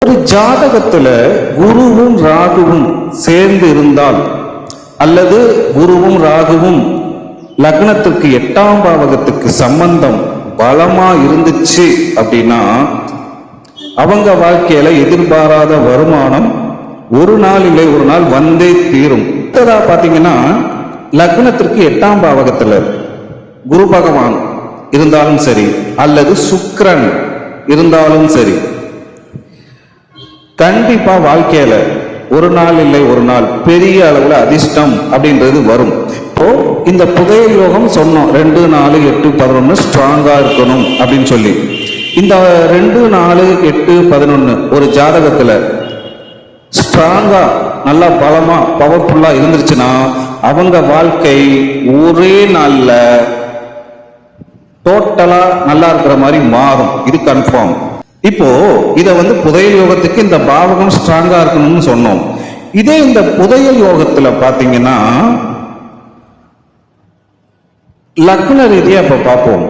ஒரு ஜாதகத்துல குருவும் ராகுவும் சேர்ந்து இருந்தால் அல்லது குருவும் ராகுவும் லக்னத்துக்கு 8ஆம் பாவகத்துக்கு சம்பந்தம் பலமா இருந்துச்சு அப்படின்னா அவங்க வாழ்க்கையில எதிர்பாராத வருமானம் ஒரு நாள் இல்லை ஒரு நாள் வந்தே தீரும். பாத்தீங்கன்னா லக்னத்திற்கு 8ஆம் பாவகத்துல குரு பகவான் இருந்தாலும் சரி அல்லது சுக்கிரன் இருந்தாலும் சரி, கண்டிப்பா வாழ்க்கையில ஒரு நாள் இல்லை ஒரு நாள் பெரிய அளவுல அதிர்ஷ்டம் அப்படின்றது வரும். இப்போ இந்த புதையல் யோகம் சொன்னோம் 2, 4, 8, 11 ஸ்ட்ராங்கா இருக்கணும் அப்படின்னு சொல்லி. இந்த 2, 4, 8, 11 ஒரு ஜாதகத்துல ஸ்ட்ராங்கா நல்லா பலமா பவர்ஃபுல்லா இருந்துருச்சுன்னா அவங்க வாழ்க்கை ஒரே நாள்ல டோட்டலா நல்லா இருக்கிற மாதிரி மாறும். இது கன்ஃபார்ம். இப்போ இத புதையல் யோகத்துக்கு இந்த பாவகம் ஸ்ட்ராங்கா இருக்கணும்னு சொன்னோம். இதே இந்த புதையல் யோகத்துல பாத்தீங்கன்னா லக்ன ரீதியா இப்ப பார்ப்போம்.